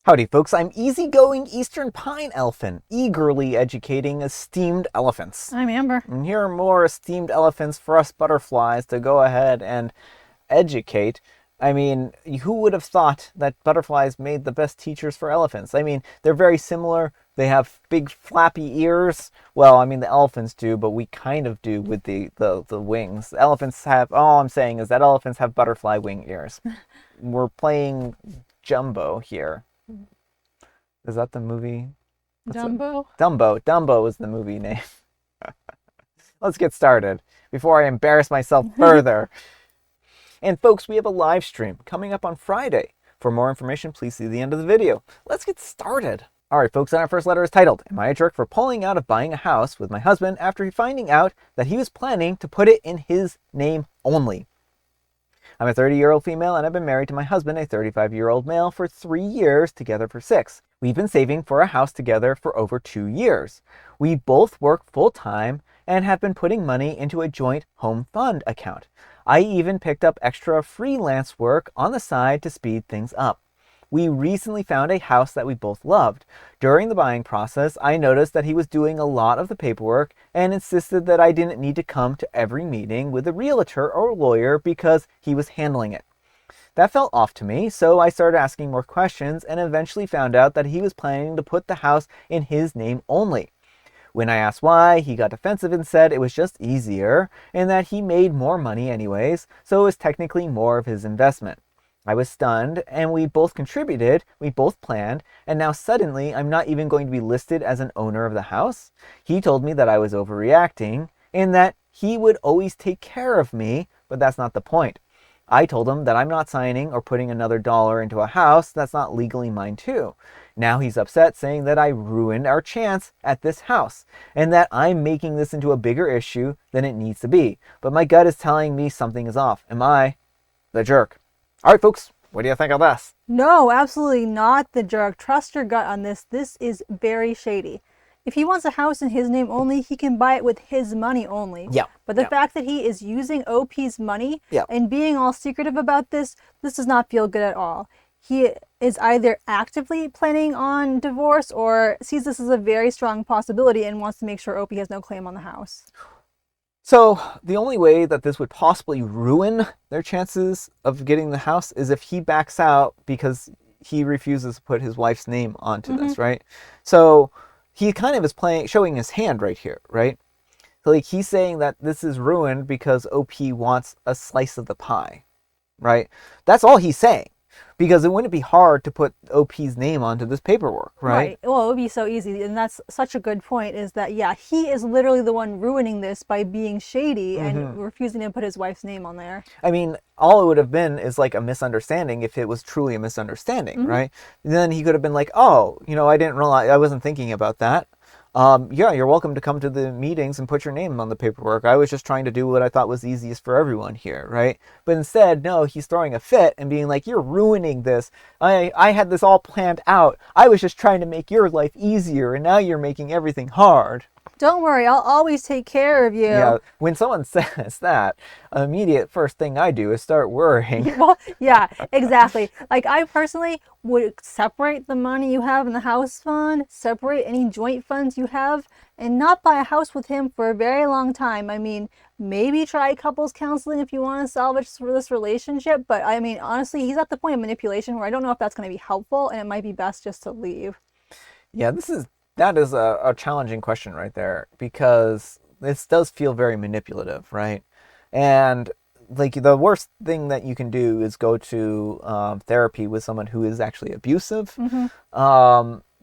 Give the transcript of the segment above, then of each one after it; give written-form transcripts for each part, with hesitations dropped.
Howdy folks, I'm easygoing Eastern Pine Elephant, eagerly educating esteemed elephants. I'm Amber. And here are more esteemed elephants for us butterflies to go ahead and educate. I mean, who would have thought that butterflies made the best teachers for elephants? I mean, they're very similar. They have big flappy ears. Well, I mean, the elephants do, but we kind of do with the wings. Elephants have, all I'm saying is that elephants have butterfly wing ears. We're playing Jumbo here. Is that the movie? Dumbo? Dumbo. Dumbo is the movie name. Let's get started before I embarrass myself further. And folks, we have a live stream coming up on Friday. For more information, please see the end of the video. Let's get started. All right, folks, and our first letter is titled, Am I a Jerk for Pulling Out of Buying a House with My Husband After Finding Out That He Was Planning to Put it in His Name Only? I'm a 30-year-old female and I've been married to my husband, a 35-year-old male, for 3 years, together for 6. We've been saving for a house together for over 2 years. We both work full-time and have been putting money into a joint home fund account. I even picked up extra freelance work on the side to speed things up. We recently found a house that we both loved. During the buying process, I noticed that he was doing a lot of the paperwork and insisted that I didn't need to come to every meeting with a realtor or lawyer because he was handling it. That felt off to me, so I started asking more questions and eventually found out that he was planning to put the house in his name only. When I asked why, he got defensive and said it was just easier and that he made more money anyways, so it was technically more of his investment. I was stunned, and we both contributed, we both planned, and now suddenly I'm not even going to be listed as an owner of the house. He told me that I was overreacting and that he would always take care of me, but that's not the point. I told him that I'm not signing or putting another dollar into a house that's not legally mine too. Now he's upset, saying that I ruined our chance at this house and that I'm making this into a bigger issue than it needs to be. But my gut is telling me something is off. Am I the jerk? All right, folks, what do you think of this? No, absolutely not the jerk. Trust your gut on this. This is very shady. If he wants a house in his name only, he can buy it with his money only. Yeah. But the fact that he is using OP's money Yeah. and being all secretive about this does not feel good at all. He is either actively planning on divorce or sees this as a very strong possibility and wants to make sure OP has no claim on the house. So the only way that this would possibly ruin their chances of getting the house is if he backs out because he refuses to put his wife's name onto this, right? So he kind of is showing his hand right here, right? So like he's saying that this is ruined because OP wants a slice of the pie, right? That's all he's saying. Because it wouldn't be hard to put OP's name onto this paperwork, right? Well, it would be so easy. And that's such a good point is that, yeah, he is literally the one ruining this by being shady and refusing to put his wife's name on there. I mean, all it would have been is like a misunderstanding if it was truly a misunderstanding, right? And then he could have been like, oh, I didn't realize, I wasn't thinking about that. Yeah, you're welcome to come to the meetings and put your name on the paperwork. I was just trying to do what I thought was easiest for everyone here, right? But instead, no, he's throwing a fit and being like, you're ruining this. I had this all planned out. I was just trying to make your life easier, and now you're making everything hard. Don't worry, I'll always take care of you. Yeah, when someone says that, the immediate first thing I do is start worrying. Well, yeah, exactly. Like I personally would separate the money you have in the house fund, separate any joint funds you have, and not buy a house with him for a very long time. I mean, maybe try couples counseling if you want to salvage this relationship. But I mean, honestly, he's at the point of manipulation where I don't know if that's going to be helpful, and it might be best just to leave. Yeah, that is a challenging question right there, because this does feel very manipulative, right? And like the worst thing that you can do is go to therapy with someone who is actually abusive,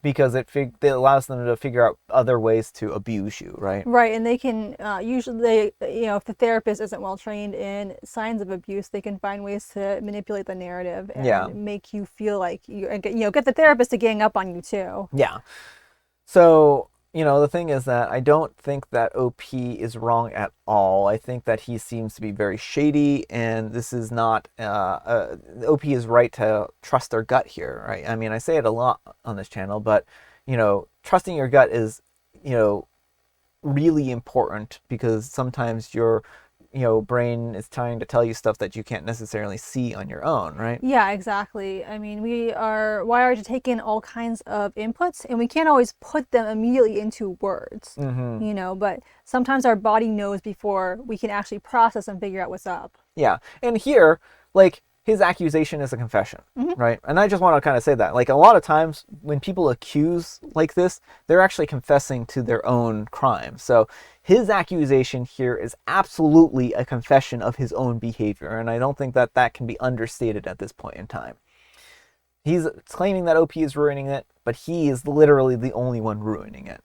because it allows them to figure out other ways to abuse you, right? Right, and they can usually, if the therapist isn't well trained in signs of abuse, they can find ways to manipulate the narrative and make you feel like get the therapist to gang up on you too. Yeah. So, the thing is that I don't think that OP is wrong at all. I think that he seems to be very shady, and this is not, OP is right to trust their gut here, right? I mean, I say it a lot on this channel, but, trusting your gut is, really important, because sometimes brain is trying to tell you stuff that you can't necessarily see on your own, right? Yeah, exactly. I mean, we are wired to take in all kinds of inputs, and we can't always put them immediately into words, but sometimes our body knows before we can actually process and figure out what's up. Yeah. And here, like, his accusation is a confession, right? And I just want to kind of say that. Like, a lot of times when people accuse like this, they're actually confessing to their own crime. So his accusation here is absolutely a confession of his own behavior. And I don't think that that can be understated at this point in time. He's claiming that OP is ruining it, but he is literally the only one ruining it.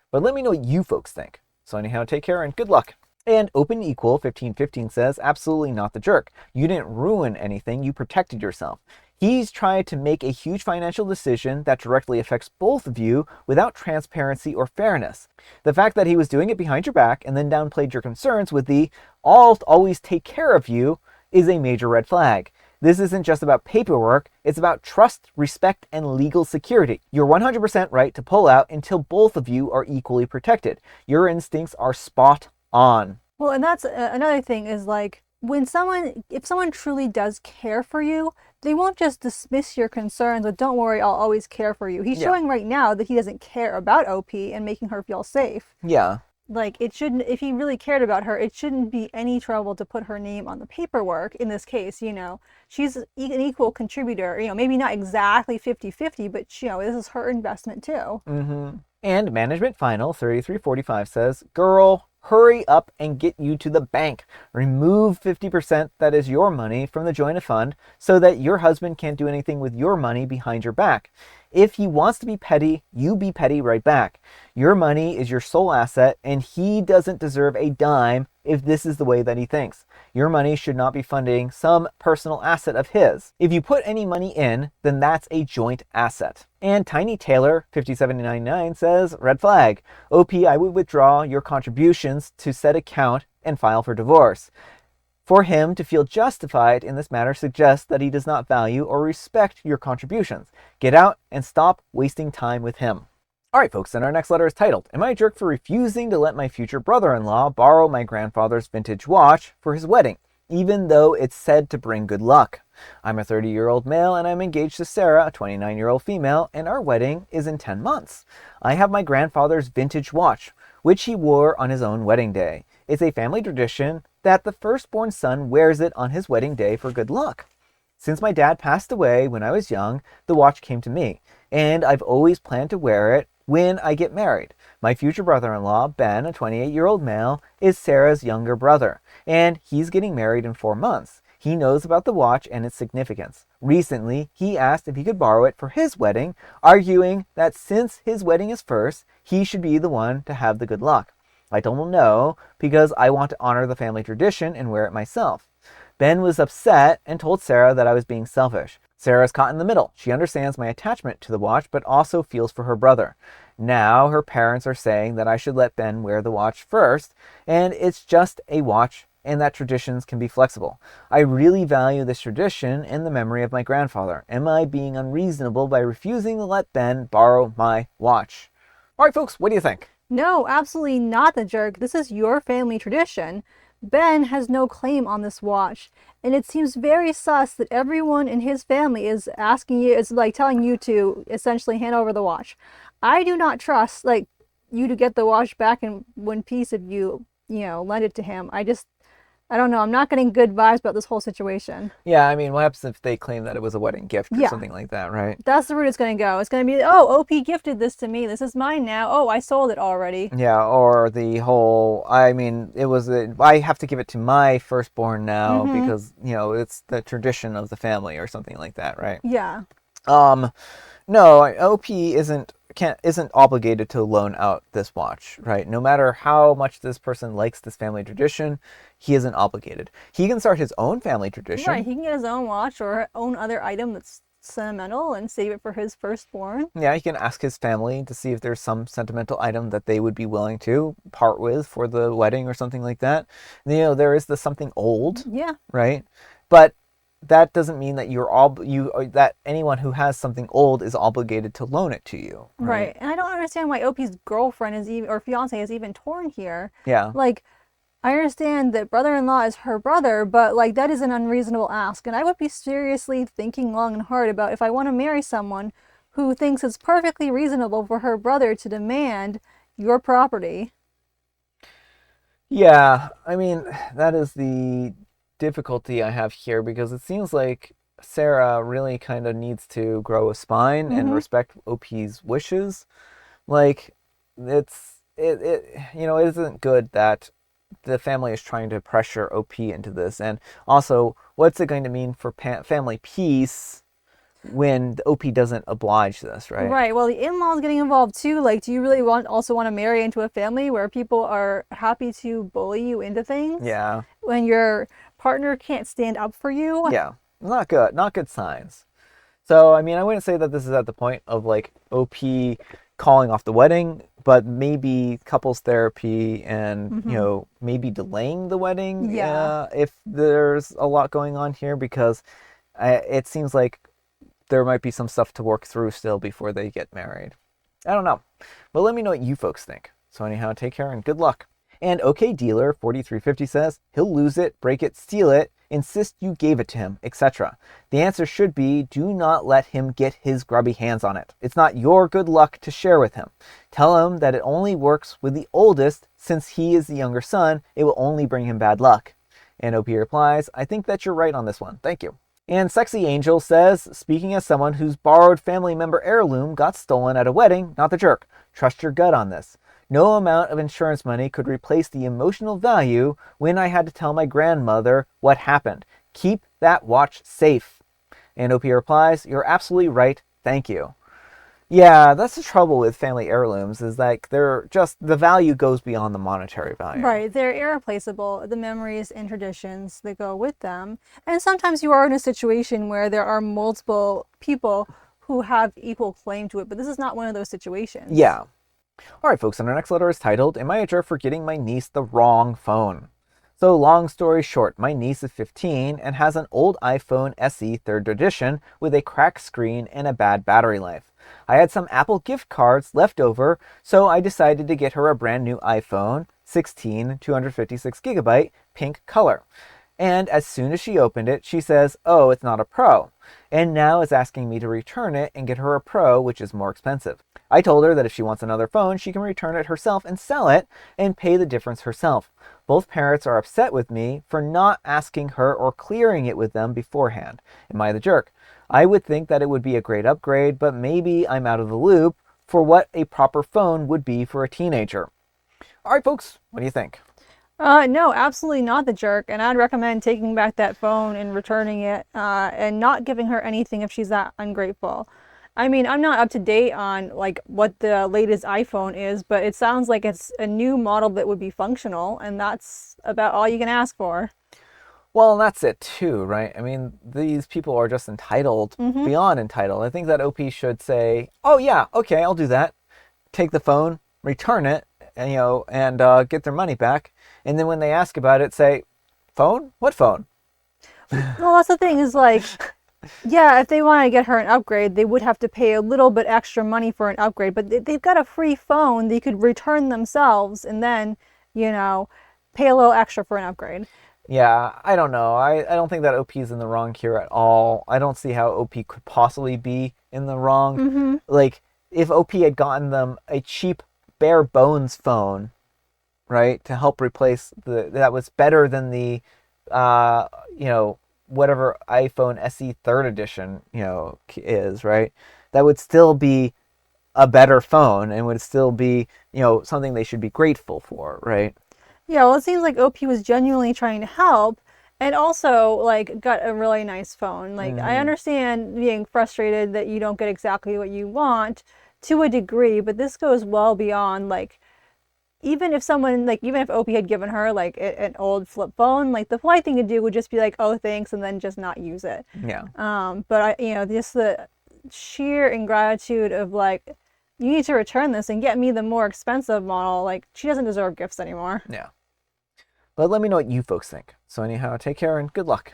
But let me know what you folks think. So anyhow, take care and good luck. And Open Equal 1515 says, absolutely not the jerk. You didn't ruin anything, you protected yourself. He's tried to make a huge financial decision that directly affects both of you without transparency or fairness. The fact that he was doing it behind your back and then downplayed your concerns with the "I'll always take care of you" is a major red flag. This isn't just about paperwork, it's about trust, respect, and legal security. You're 100% right to pull out until both of you are equally protected. Your instincts are spot on. Well, and that's another thing is like if someone truly does care for you, they won't just dismiss your concerns with "don't worry, I'll always care for you." He's showing right now that he doesn't care about OP and making her feel safe. Yeah. Like, it shouldn't, if he really cared about her, it shouldn't be any trouble to put her name on the paperwork in this case. She's an equal contributor, maybe not exactly 50-50, but this is her investment too. And Management Final 3345 says, girl, hurry up and get you to the bank. Remove 50% that is your money from the joint fund so that your husband can't do anything with your money behind your back. If he wants to be petty, you be petty right back. Your money is your sole asset, and he doesn't deserve a dime if this is the way that he thinks. Your money should not be funding some personal asset of his. If you put any money in, then that's a joint asset. And Tiny Taylor 5799 says, red flag. OP, I would withdraw your contributions to said account and file for divorce. For him to feel justified in this matter suggests that he does not value or respect your contributions. Get out and stop wasting time with him. Alright folks, and our next letter is titled, Am I a jerk for refusing to let my future brother-in-law borrow my grandfather's vintage watch for his wedding, even though it's said to bring good luck? I'm a 30-year-old male and I'm engaged to Sarah, a 29-year-old female, and our wedding is in 10 months. I have my grandfather's vintage watch, which he wore on his own wedding day. It's a family tradition that the firstborn son wears it on his wedding day for good luck. Since my dad passed away when I was young, the watch came to me, and I've always planned to wear it when I get married. My future brother-in-law, Ben, a 28-year-old male, is Sarah's younger brother, and he's getting married in 4 months. He knows about the watch and its significance. Recently, he asked if he could borrow it for his wedding, arguing that since his wedding is first, he should be the one to have the good luck. I told him no, because I want to honor the family tradition and wear it myself. Ben was upset and told Sarah that I was being selfish. Sarah's caught in the middle. She understands my attachment to the watch, but also feels for her brother. Now her parents are saying that I should let Ben wear the watch first, and it's just a watch, and that traditions can be flexible. I really value this tradition and the memory of my grandfather. Am I being unreasonable by refusing to let Ben borrow my watch? All right, folks, what do you think? No, absolutely not the jerk. This is your family tradition. Ben has no claim on this watch, and it seems very sus that everyone in his family is telling you to essentially hand over the watch. I do not trust you to get the watch back in one piece if you lend it to him. I don't know. I'm not getting good vibes about this whole situation. Yeah, I mean, what happens if they claim that it was a wedding gift or something like that, right? That's the route it's going to go. It's going to be, oh, OP gifted this to me. This is mine now. Oh, I sold it already. Yeah, or the whole, I have to give it to my firstborn now because, it's the tradition of the family or something like that, right? Yeah. No, OP isn't obligated to loan out this watch, right? No matter how much this person likes this family tradition, he isn't obligated. He can start his own family tradition. Right, he can get his own watch or own other item that's sentimental and save it for his firstborn. Yeah, he can ask his family to see if there's some sentimental item that they would be willing to part with for the wedding or something like that. There is the something old. Yeah. Right? But that doesn't mean that that anyone who has something old is obligated to loan it to you. Right. And I don't understand why OP's girlfriend or fiance is even torn here. Yeah. I understand that brother-in-law is her brother, but like that is an unreasonable ask. And I would be seriously thinking long and hard about if I want to marry someone who thinks it's perfectly reasonable for her brother to demand your property. Yeah, I mean, that is the difficulty I have here because it seems like Sarah really kind of needs to grow a spine and Mm-hmm. respect OP's wishes. Like, it isn't good that the family is trying to pressure OP into this. And also, what's it going to mean for family peace when the OP doesn't oblige this, right? Right. Well, the in-laws getting involved too. Like, do you really want to marry into a family where people are happy to bully you into things Yeah, when your partner can't stand up for you? yeah, not good, not good signs. So, I mean, I wouldn't say that this is at the point of like OP calling off the wedding, but maybe couples therapy and, Mm-hmm. maybe delaying the wedding Yeah. if there's a lot going on here because it seems like there might be some stuff to work through still before they get married. I don't know. But let me know what you folks think. So, anyhow, take care and good luck. And OK Dealer 4350 says he'll lose it, break it, steal it, insist you gave it to him, etc. The answer should be do not let him get his grubby hands on it. It's not your good luck to share with him. Tell him that it only works with the oldest, since he is the younger son, it will only bring him bad luck. And OP replies, I think that you're right on this one. Thank you. And Sexy Angel says, speaking as someone whose borrowed family member heirloom got stolen at a wedding, not the jerk. Trust your gut on this. No amount of insurance money could replace the emotional value when I had to tell my grandmother what happened. Keep that watch safe. And OP replies, you're absolutely right. Thank you. Yeah, that's the trouble with family heirlooms is like they're just the value goes beyond the monetary value. Right. They're irreplaceable. The memories and traditions that go with them. And sometimes you are in a situation where there are multiple people who have equal claim to it, but this is not one of those situations. Yeah. All right, folks, and our next letter is titled, Am I a Jerk for Getting My Niece the Wrong Phone? So, long story short, my niece is 15 and has an old iPhone SE 3rd edition with a cracked screen and a bad battery life. I had some Apple gift cards left over, so I decided to get her a brand new iPhone 16 256GB pink color. And as soon as she opened it, she says, oh, it's not a Pro, and now is asking me to return it and get her a Pro, which is more expensive. I told her that if she wants another phone, she can return it herself and sell it and pay the difference herself. Both parents are upset with me for not asking her or clearing it with them beforehand. Am I the jerk? I would think that it would be a great upgrade, but maybe I'm out of the loop for what a proper phone would be for a teenager. All right, folks, what do you think? No, absolutely not the jerk. And I'd recommend taking back that phone and returning it and not giving her anything if she's that ungrateful. I mean, I'm not up to date on like what the latest iPhone is, but it sounds like it's a new model that would be functional, and that's about all you can ask for. Well, that's it too, right? I mean, these people are just entitled, Mm-hmm. beyond entitled. I think that OP should say, "Oh yeah, okay, I'll do that. Take the phone, return it, and get their money back." And then when they ask about it, say, "Phone? What phone?" Well, that's the thing is like, yeah, if they want to get her an upgrade, they would have to pay a little bit extra money for an upgrade, but they've got a free phone they could return themselves and then, you know, pay a little extra for an upgrade. Yeah, I don't know. I don't think that OP is in the wrong here at all. I don't see how OP could possibly be in the wrong. Mm-hmm. Like, if OP had gotten them a cheap, bare bones phone, right, to help replace that was better than the, uh, you know, whatever iPhone SE 3rd edition, is, right, that would still be a better phone and would still be, something they should be grateful for, right? Yeah, well, it seems like OP was genuinely trying to help and also like got a really nice phone. Like I Hmm. understand being frustrated that you don't get exactly what you want to a degree, but this goes well beyond like even if OP had given her like an old flip phone, like the polite thing to do would just be like, "Oh, thanks," and then just not use it. Yeah. But just the sheer ingratitude of like, you need to return this and get me the more expensive model. Like she doesn't deserve gifts anymore. Yeah. But let me know what you folks think. So anyhow, take care and good luck.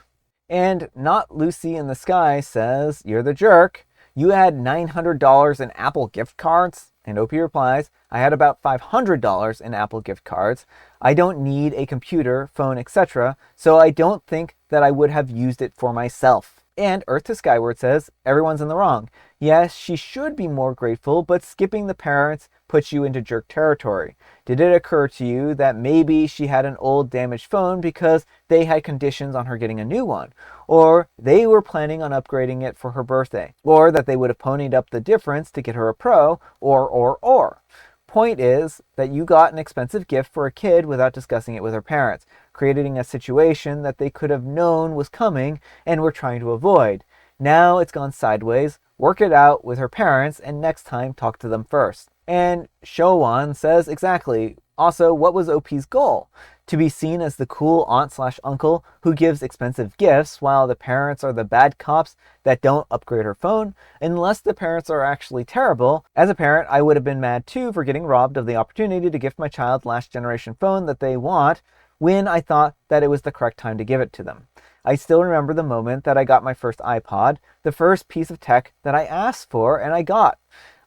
And Not Lucy in the Sky says, you're the jerk. You had $900 in Apple gift cards And OP replies, I had about $500 in Apple gift cards. I don't need a computer, phone, etc., so I don't think that I would have used it for myself. And Earth to Skyward says, everyone's in the wrong. Yes, she should be more grateful, but skipping the parents puts you into jerk territory. Did it occur to you that maybe she had an old damaged phone because they had conditions on her getting a new one? Or they were planning on upgrading it for her birthday? Or that they would have ponied up the difference to get her a Pro? Or. Point is that you got an expensive gift for a kid without discussing it with her parents, creating a situation that they could have known was coming and were trying to avoid. Now it's gone sideways. Work it out with her parents, and next time talk to them first. And Showon says exactly. Also, what was OP's goal? To be seen as the cool aunt/uncle who gives expensive gifts while the parents are the bad cops that don't upgrade her phone? Unless the parents are actually terrible. As a parent, I would have been mad too for getting robbed of the opportunity to gift my child last generation phone that they want when I thought that it was the correct time to give it to them. I still remember the moment that I got my first iPod, the first piece of tech that I asked for and I got.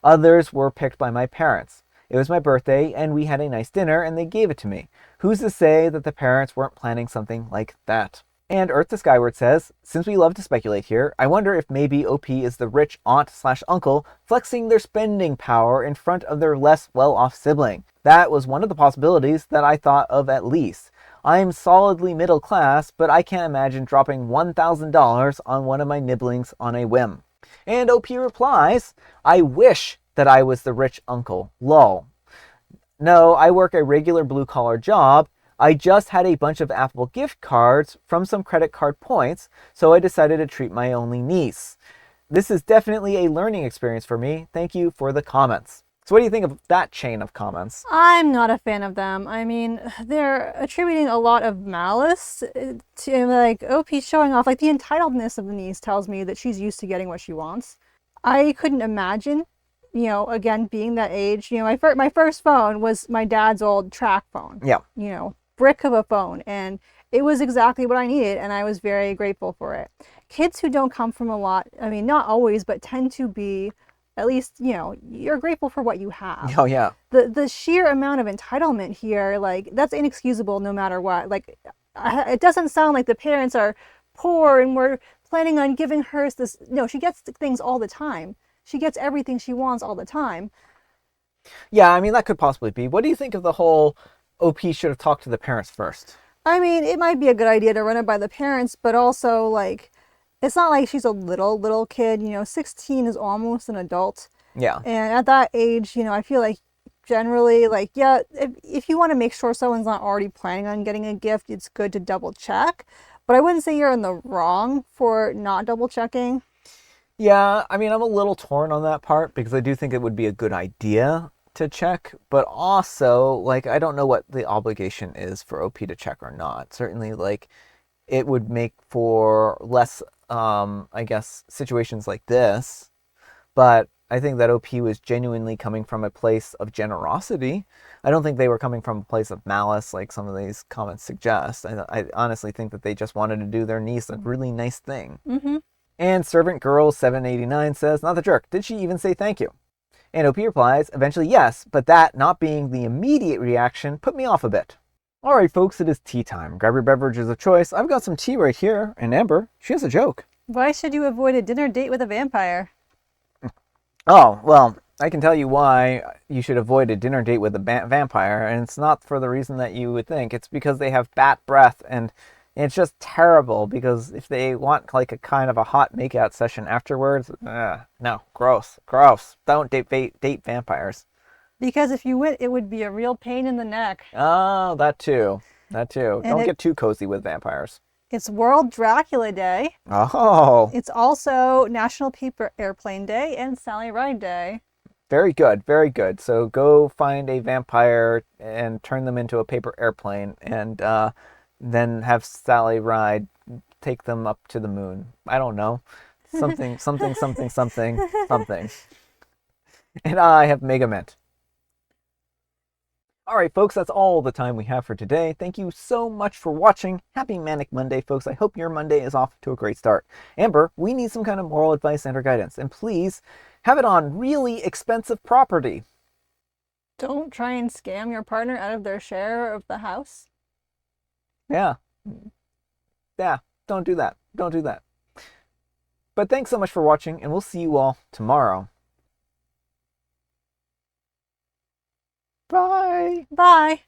Others were picked by my parents. It was my birthday and we had a nice dinner and they gave it to me. Who's to say that the parents weren't planning something like that? And Earth to Skyward says, since we love to speculate here, I wonder if maybe OP is the rich aunt/uncle flexing their spending power in front of their less well-off sibling. That was one of the possibilities that I thought of at least. I'm solidly middle class, but I can't imagine dropping $1,000 on one of my nibblings on a whim. And OP replies, I wish that I was the rich uncle. Lol. No, I work a regular blue-collar job. I just had a bunch of Apple gift cards from some credit card points, so I decided to treat my only niece. This is definitely a learning experience for me. Thank you for the comments. So what do you think of that chain of comments? I'm not a fan of them. I mean, they're attributing a lot of malice to, like, OP showing off. Like, the entitledness of the niece tells me that she's used to getting what she wants. I couldn't imagine, again, being that age. My first phone was my dad's old track phone. Yeah. Brick of a phone. And it was exactly what I needed, and I was very grateful for it. Kids who don't come from a lot, I mean, not always, but tend to be, at least, you're grateful for what you have. Oh, yeah. The sheer amount of entitlement here, like, that's inexcusable no matter what. Like, it doesn't sound like the parents are poor and we're planning on giving her this. No, she gets things all the time. She gets everything she wants all the time. Yeah, I mean, that could possibly be. What do you think of the whole OP should have talked to the parents first? I mean, it might be a good idea to run it by the parents, but also, like, it's not like she's a little kid. 16 is almost an adult. Yeah. And at that age, I feel like generally, like, yeah, if you want to make sure someone's not already planning on getting a gift, it's good to double check. But I wouldn't say you're in the wrong for not double checking. Yeah, I mean, I'm a little torn on that part because I do think it would be a good idea to check, but also, like, I don't know what the obligation is for OP to check or not. Certainly, like, it would make for less, I guess, situations like this, but I think that OP was genuinely coming from a place of generosity. I don't think they were coming from a place of malice like some of these comments suggest. I honestly think that they just wanted to do their niece a really nice thing. Mm-hmm. And Servant Girl 789 says, not the jerk. Did she even say thank you? And OP replies, eventually yes, but that not being the immediate reaction put me off a bit. Alright folks, it is tea time. Grab your beverages of choice. I've got some tea right here. And Amber, she has a joke. Why should you avoid a dinner date with a vampire? Oh, well, I can tell you why you should avoid a dinner date with a vampire, and it's not for the reason that you would think. It's because they have bat breath, and it's just terrible, because if they want, like, a kind of a hot makeout session afterwards, no, gross. Don't date vampires. Because if you went, it would be a real pain in the neck. Oh, that too. Don't get too cozy with vampires. It's World Dracula Day. Oh. It's also National Paper Airplane Day and Sally Ride Day. Very good, very good. So go find a vampire and turn them into a paper airplane, and then have Sally Ride take them up to the moon. I don't know. Something. And I have Mega Mint. Alright folks, that's all the time we have for today. Thank you so much for watching. Happy Manic Monday, folks. I hope your Monday is off to a great start. Amber, we need some kind of moral advice and or guidance. And please, have it on really expensive property. Don't try and scam your partner out of their share of the house. Yeah. Yeah, don't do that. Don't do that. But thanks so much for watching, and we'll see you all tomorrow. Bye! Bye.